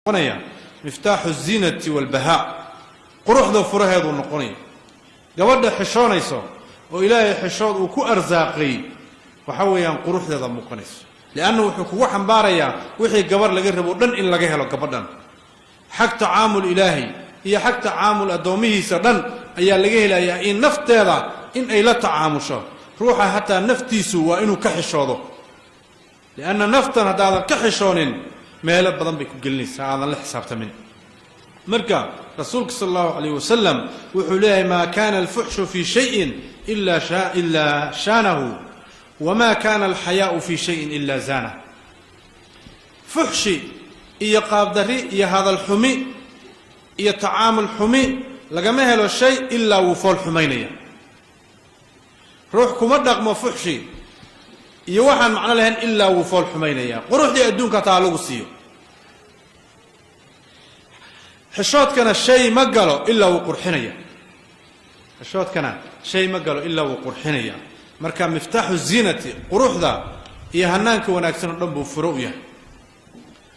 noqonaya miftaaxu zinati walbahaa quruxda furaheedu noqonaya gabadha xishoonayso oo ilaahay xishood uu ku arsaaqay waxa weeyaan quruxdeeda muuqanayso lianna wuxuu kugu xambaarayaa wixii gabar laga rabo dhan in laga helo gabadhan xaq tacaamul ilaahi iyo xaq tacaamul adoomihiisa dhan ayaa laga helayaa in nafteeda in ay la tacaamusho ruuxa hataa naftiisu waa inuu ka xishoodo lianna naftan haddaadan ka xishoonin meelo badan bay ku gelinaysaa aadan la xisaabtamin marka rasuulka sallallahu alayhi wasallam wuxuu leeyahay ma kana alfuhshu fi shay'in illa shanahu wama kana alhayaa'u fi shay'in illa zana fuhshi iyo qaabdari iyo hadal xumi iyo tacaamul xumi lagama helo shay illa wuu fool xumaynaya ruux kuma dhaqmo fuhshi iyo waxaan macno lahayn illa wuu fool xumaynaya quruxdii adduunka taa lagu siiyo xishoodkana shay ma galo illa wuu qurxinaya xishoodkana shay ma galo illa wuu qurxinaya marka miftaaxu zinati quruxda iyo hanaanka wanaagsan oo dhan buu furo u yahay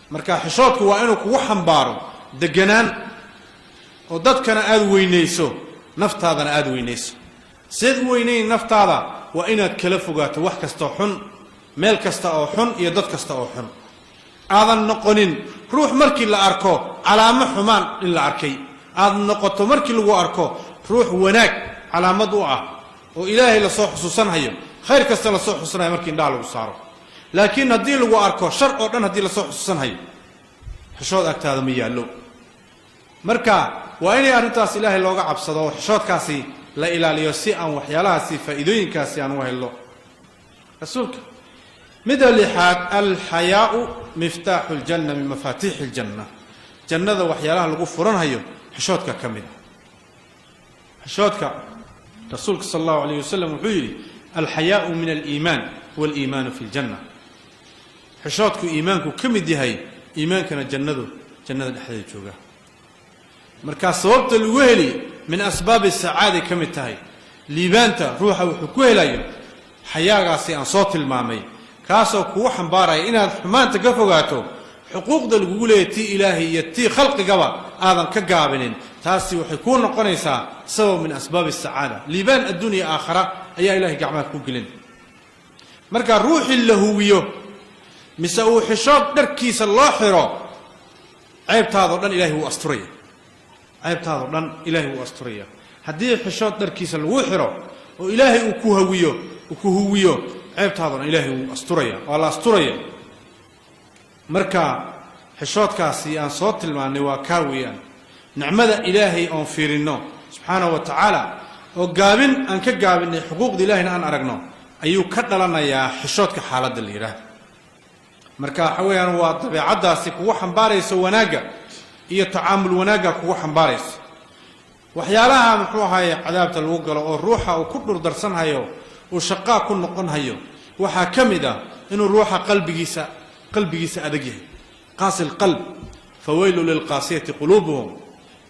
marka xishoodku waa inuu kugu xambaaro deganaan oo dadkana aad weynayso naftaadana aad weynayso sid weynayn naftaada waa inaad kala fogaato wax kasta oo xun meel kasta oo xun iyo dad kasta oo xun aadan noqonin ruux markii la arko calaamo xumaan in la arkay aad noqoto markii lagu arko ruux wanaag calaamad u ah oo ilaahay la soo xusuusanayo khayr kasta la soo xusuusanayo markii indhaha lagu saaro laakiin haddii lagu arko shar oo dhan haddii la soo xusuusanayo xishood agtaada ma yaallo marka waa inay arrintaas ilaahay looga cabsado oo xishoodkaasi la ilaaliyo si aan waxyaalahaasi faa'iidooyinkaasi aan u helno rasuulka midda lixaad alxayaa'u miftaaxu aljanna min mafaatiixi aljanna jannada waxyaalaha lagu furanhayo xishoodka ka mid xishoodka rasuulka sal allahu alayhi wasallam wuxuu yidhi alxayaa'u min aliimaan waaliimaanu fi ljanna xishoodku iimaanku ka mid yahay iimaankana jannada dhexdeeda jooga markaa sababta lagu heli min asbaabi sacaada ka mid tahay liibaanta ruuxa wuxuu ku helayo xayaagaasi aan soo tilmaamay kaasoo kugu xambaaraya inaad xumaanta ka fogaato xuquuqda lagugu leeyahay tii ilaahay iyo tii khalqigaba aadan ka gaabinin taasi waxay kuu noqonaysaa sabab min asbaabi sacaada liibaan adduunya aakhara ayaa ilahay gacmaha ku gelin marka ruuxii la huwiyo mise uu xishood dharkiisa loo xiro ceebtaadoo dhan ilaahay wuu asturaya ceebtaadoo dhan ilaahay wuu asturaya haddii xishood dharkiisa lagu xiro oo ilaahay uu ku huwiyo ceebtaadoo dhan ilaahay wuu asturaya waa la asturaya marka xishoodkaasi aan soo tilmaannay waa kaa weeyaan nicmada ilaahay oon fiirinno subxaanahu wa tacaala oo gaabin aan ka gaabinay xuquuqda ilaahayna aan aragno ayuu ka dhalanayaa xishoodka xaaladda la yidhaahdo marka waxa weeyaan waa dabeecaddaasi kugu xambaaraysa wanaagga iyo tacaamul wanaagga kugu xambaaraysa waxyaalaha muxuu ahaye cadaabta lagu galo oo ruuxa uu ku dhurdarsanhayo uu shaqaa ku noqonhayo waxaa ka mid ah inuu ruuxa qalbigiisa adag yahay qaasi lqalb fawaylu lilqaasiyati quluubuhum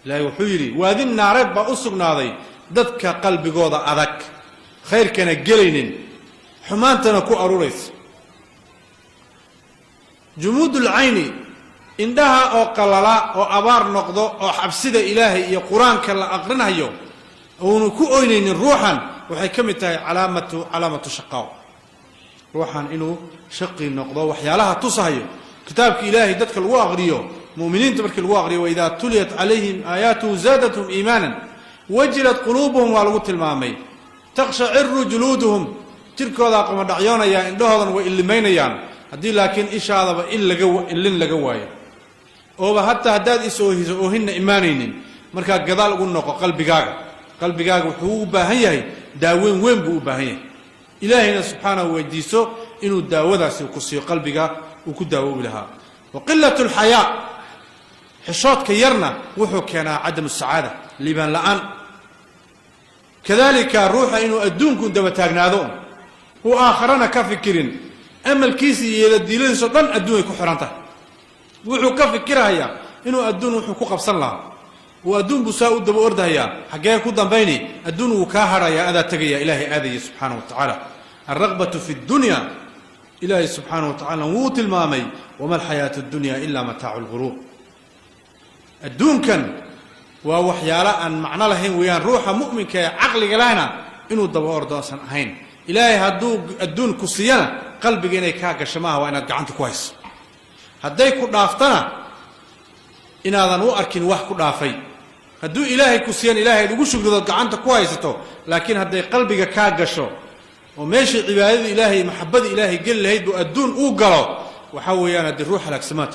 ilaahay wuxuu yidhi waadin naareed baa u sugnaaday dadka qalbigooda adag khayrkana gelaynin xumaantana ku aruraysa jumuudul cayni indhaha oo qalala oo abaar noqdo oo xabsida ilaahay iyo qur-aanka la aqrinayo oonu ku oynaynin ruuxan waxay ka mid tahay calaamatu shaqaaw ruuxan inuu shaqi noqdo waxyaalaha tusahayo kitaabka ilaahay dadka lagu aqriyo mu'miniinta markii lagu aqriyo waidaa tuliyat calayhim aayaatuhu zaadathum iimaanan wajilat quluubuhum waa lagu tilmaamay taqshaciru juluuduhum jirkoodaa qomadhacyoonaya indhahoodan way illimaynayaan haddii laakiin ishaadaba illin laga waayo ooba hataa haddaad is-oohiso oohinna imaanaynin markaa gadaal ugu noqo qalbigaaga wuxuu u baahan yahay daaweyn weyn buu u baahan yahay ilaahayna subxaanahu weydiiso inuu daawadaasi ku siiyo qalbiga uu ku daawoobi lahaa wa qilatu alxayaa xishoodka yarna wuxuu keenaa cadamu sacaada liibaan la'aan kadalika ruuxa inuu adduunku daba taagnaado uu aakharana ka fikirin amalkiisa iyo yeeladiiladiisoo dhan adduun ay ku xihan tahay wuxuu ka fikirahayaa inuu adduun wuxuu ku qabsan lahaa uu adduun buu saa u daba ordahayaa xaggee ku dambayni adduun wuu kaa hadhayaa adaa tegaya ilaahay aadaya subxaanahu wa tacaala alraqbatu fi ddunya ilaahay subxaanahu wa tacala wuu tilmaamay wama alxayaatu addunya ila mataacu lguruur الدون كان ووحيالا أن معنى لهين ويان روح مؤمن كعقل لنا إنه الدبور داسن هين إلهي هدو الدون كسيانا قلبي جيني كاكا شماها وأنا قعنت كويس هداي كو دافتنا إن هذا نو أركن واحد كو دافي هدو إلهي كسيان إلهي دو شغل قعنت كويسته لكن هداي قلبي كاكا شو وماشي عبادة إلهي محبة إلهي قل هيدو الدون أوقلو وحويانا هدي الروح الأكسمات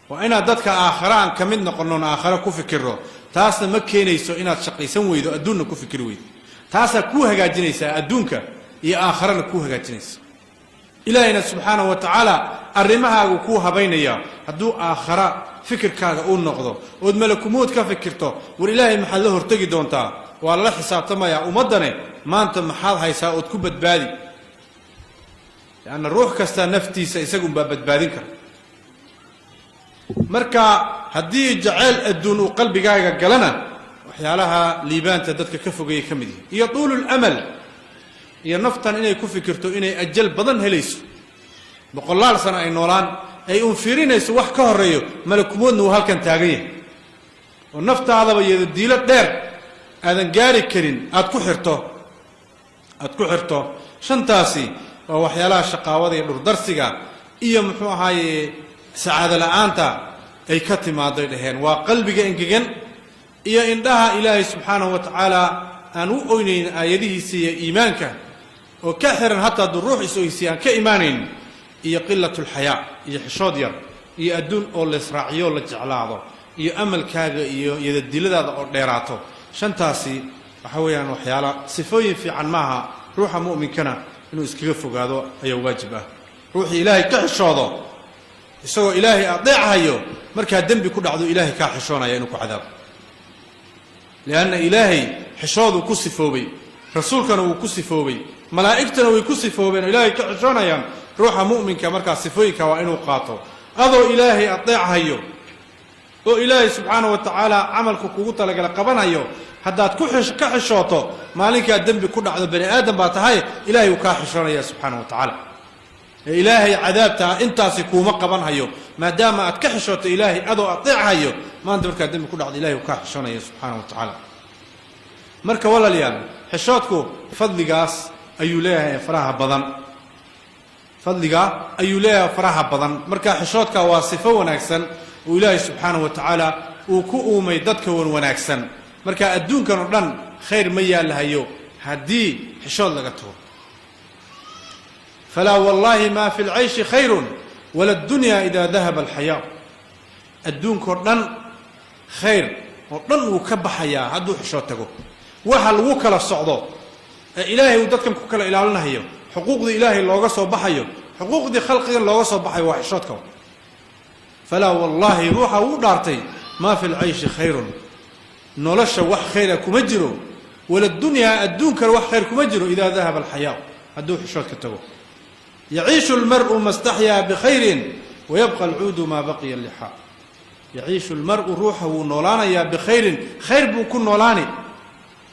وأنا دتك آخران كمن قلنا آخر كفكره تاسنا مكينيسو إن تشقيسن ويدو أدون كفكر ويد تاسا كوها جاجنيسا أدونك يا آخران كوها جاجنيس إلهنا سبحانه وتعالى الرمها وكوها بينيا هدو آخر فكر كذا أول نقضه ودملك موت كفكرته والإلهي محله ارتقي دونتا والله حساب تما يا أمضني ما أنت محل هيسا وتكبت بالي لأن الروح كستا نفتي سيسقون بابت بالك marka hadii jacayl adduun qalbigaaga galana waxyaalaha liibaanta dadka ka fogeeyay kamid iyo tuulul amal iyo naftan inay ku fikirto inay ajal badan helayso boqolaal sano ay noolaan ay fiirinayso wax ka horeeyo malakumoodna uu halkan taagan yahay oo naftaada iyada diila dheer aadan gaari karin aad ku xirto shantaasi waa waxyaalaha shaqaawada iyo dhurdarsiga iyo muxuu ahaaye سعادة لأنت أي كتما ضيلهن وقلبك إنجن إيا إندها إلهي سبحانه وتعالى أنو أينين آياته سي إيمانك وكثرا حتى الروح سيان كإيمانين إيا قلة الحياة إيا حشودير إيا أدون أول إسرائيل ولا جعلاده إيا أمل كاغ إيا يدل هذا أرديراته شنتاسي وحويا وحيالا صفوين في عن معها روح مؤمن كنا إنه إسكيفو هذا أي واجبه روح إلهي كحشوده isagoo ilaahay adeecayo marka dambi ku dhacdo ilaahay ka xishoonaya inuu ku cadaab leeyana ilaahay xishoodu ku sifoobay rasuulkana uu ku sifoobay malaa'igtana way ku sifoobeen ilaahay ka xishoonayaan ruuxa mu'minka marka sifooyinka waa inuu qaato adoo ilaahay adeecayo oo ilaahay subhanahu wa ta'ala amalku kugu talagal qabanayo haddaad ku ka xishooto maalinka dambi ku dhacdo bani aadam baa tahay ilaahay uu ka xishoonaya subhanahu wa ta'ala إلهي عذابتها أنت سكوما قبان هيو ما دام أتكحشوت إلهي أدو أطيع هيو ما أنت بركة دم كل عبد إلهي وكحشونا سبحانه وتعالى مركا ولا ليان حشوتكو فضل قاس أيوليها فراها بدن فضل قاس أيوليها فراها بدن مركا حشوتك واصفة ونكسن وإلهي سبحانه وتعالى وكؤو ميدتك ونكسن مركا أدون كان خير ميال هيو هدي حشوت لقته فلا والله ما في العيش خير ولا الدنيا إذا ذهب الحياة الدون كردن خير ودن وكب حياة هدو حشوتكو وحل وكل الصعداء إلهي ودتكم كل إلى لنا هي حقوق دي إلهي اللي قصوا بحيو حقوق دي خلق اللي قصوا بحيو وحشوتكو فلا والله روحه ودارتي ما في العيش خير نولش وح خيركم مجرو ولا الدنيا الدون كروح خيركم مجرو إذا ذهب الحياة هدو حشوتكو يعيش المرء ما استحيا بخير ويبقى العود ما بقي اللحاء يعيش المرء روحه نولانا يا بخير خير بكون نولاني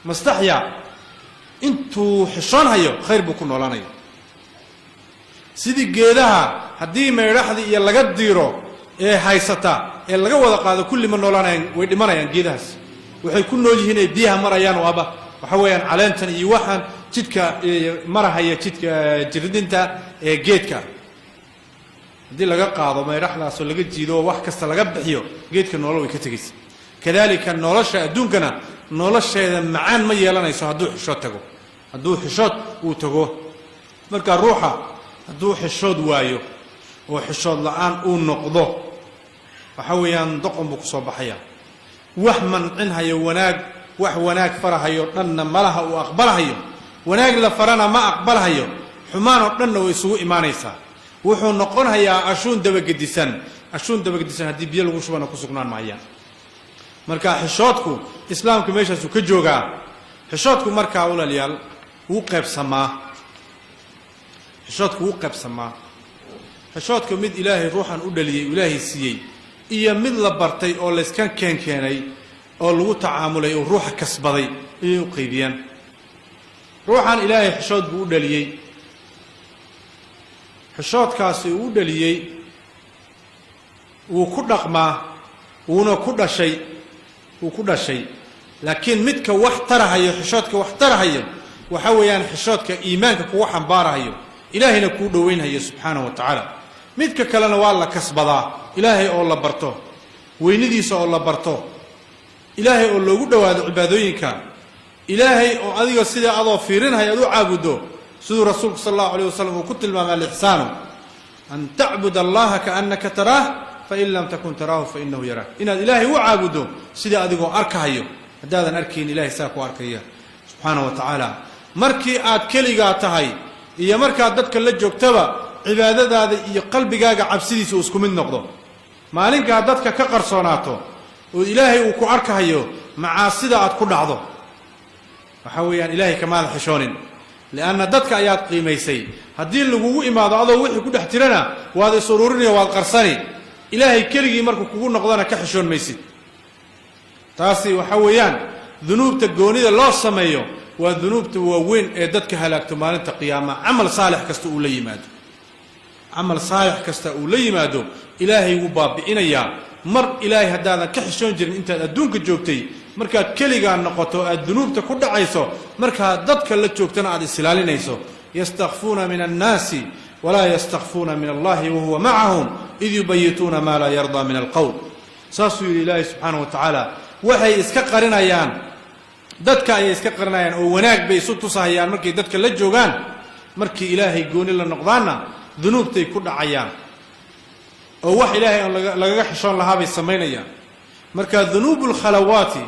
ما استحيا انتو حشان هيو خير بكون نولاني سيدي جيدها هدي ما يرحدي يا لغا ديرو ايه هايستا ايه لغا ودا قاده كل من نولانا وي دمانيان جيدهاس waxay ku nool yihiin biyaha marayaan waaba waxa weeyaan caleentan iyo waxan jidka marahaya jidka jiridinta ee geedka hadii laga qaado meeraxdaas oo laga jiido wax kasta laga bixiyo geedka nolol way ka tagaysaa kadalika nolosha adduunkana nolosheeda macaan ma yeelanayso hadduu xishood tago hadduu xishood uu tago marka ruuxa hadduu xishood waayo oo xishood la'aan uu noqdo waxa weeyaan doqon buu ku soo baxaya wax man hayo wanaag wax wanaag farahayo dhanna malaha uu aqbalahayo wanaag la farana ma aqbalahayo xumaan oo dhanna way isugu iimaanaysaa wuxuu noqonayaa ashuun dabagedisan haddii biyo lagu shubana ku sugnaan maayaan marka xishoodku islaamku meeshaas uu ka joogaa xishoodku markaa walaalayaal wuu qaybsamaa xishoodku mid ilaahay ruuxan u dhaliyay ilaahay siiyey iyo mid la bartay oo la iska keenay oo lagu tacaamulay oo ruuxa kasbaday iyo qaybiyaan ruuxan ilaahay xishood buu u dhaliyay xishoodkaasi uu dhaliyay وكدقما ونكد شيء وكد شيء لكن متك واحترها حشوتك واحترها وحويان حشوتك إيمانك كوحن بارها إلهي نكود وينها سبحانه وتعالى متك كلنا والله كسبضا إلهي الله برتو وينديس الله برتو إلهي الله قد وهذا عبادوينك إلهي أذيك السيدة أضافيرينها يدو عابدو سيد رسولك صلى الله عليه وسلم وكنت المعنى الإحسان أن تعبد الله كأنك تراه فإن لم تكن تراه فإنه يراك إن الإلهي وعابدو سيدة أذيك أركهيو هذا أركين إلهي ساكو أركيه سبحانه وتعالى مركي آد كليغا تهي إيا مركي آد دادك اللجو كتبا عبادة هذا إيا قلبي قاقا عبسيدي سوسكو من نقضو مالينك آد دادك كقرصوناتو وإلهي وكو أركهيو مع سيدة آد كل عضو وحويا إلهي كمال حشونين لأن دادك آيات قيميسي هدين لغوو إمادا عضو وحي كود احترنا وهذا سرورني وهذا قرصاني إلهي كليغي مركو كوكو نقضانا كحشون ميسي تاسي وحويان ذنوب تقوني الله سميو والذنوب توين إدتك هلاك مالنت قيامة عمل صالح كستو أولي مادو عمل صالح كستو أولي مادو إلهي وباب إنيا مر إلهي هدانا كحشون جرين انت أدونك جوبتي مركا كليغا نقطو الذنوب تكود عيسو مركا دتك اللي جوبتنا عاد السلالي نيسو يستخفون من الناس ولا يستخفون من الله وهو معهم إذ يبيتون ما لا يرضى من القول ساسو إلهي سبحانه وتعالى waxay iska qarinayaan dadka ay iska qarinayaan oo wanaag bay isu tusahayaan markay dadka la joogan markii ilaahay gooni la noqdaana dunuubtay ku dhacayaan oo wax ilaahay laga xishoon lahaa bay sameynayaan marka dunuubul khalawati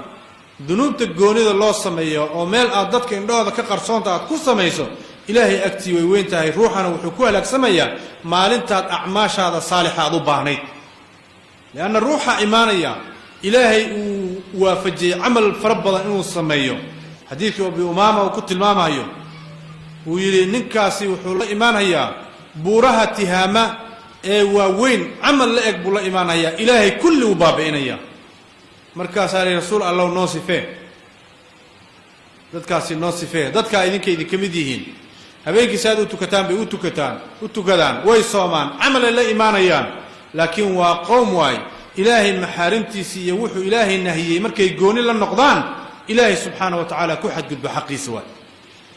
dunuubta goonida loo sameeyo oo meel aad dadka indhooda ka qarsoonta aad ku sameeyso ilaahay agtii way weyn tahay ruuxana wuxuu ku halaagsamayaa maalintaad acmaashaada saalihaad u baahnayd لأن الروح إيمانية إلهي وافجي عمل فربضا إنه السميو حديث أبي أمامة وكنت المامة هيو ويلي ننكاسي وحول إيمان هيا بورها تهامة ووين عمل لأك بولا إيمان هيا إلهي كل وبابين هيا مركز علي رسول الله نوصي فيه دادكاسي نوصي فيه دادكا إذن كيدي كمديهين هبينكي سادو تكتان بي وتكدان ويصومان عمل لا إيمان هيا لكن وقوم واي إلهي المحارمتي سيوحو إلهي النهي مركي يقوني للنقضان إلهي سبحانه وتعالى كوحد قد بحقي سواء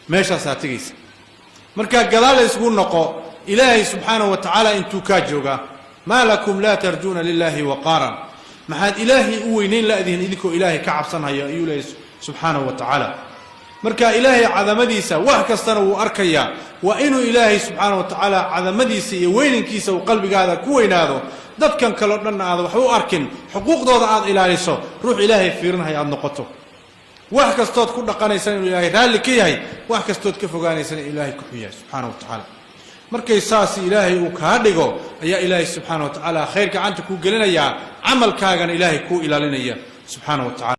ماشا ساتيس مركا قلال يسقون نقو إلهي سبحانه وتعالى انتو كاجوغا ما لكم لا ترجون لله وقارا محاد إلهي اوينين لا اذهن إذكو إلهي كعب صنها يا إيولي سبحانه وتعالى مركا إلهي عظمديسا وحكستنا وأركيا وإنو إلهي سبحانه وتعالى عظمديسا وين كيسا وقلبي هذا كوين هذا dadkan kala dhan aad wax u arkin xuquuqdooda aad ilaaliso ruux ilaahay fiirinahay aad noqoto wax kastood ku dhaqanaysan inuu ilaahay raali ka yahay wax kastood ka fogaanaysan ilaahay ku xiyaa subhanahu wa ta'ala markay saas ilaahay uu ka dhigo ayaa ilaahay subhanahu wa ta'ala khayrka anta ku gelinaya amalkaagan ilaahay ku ilaalinaya subhanahu wa ta'ala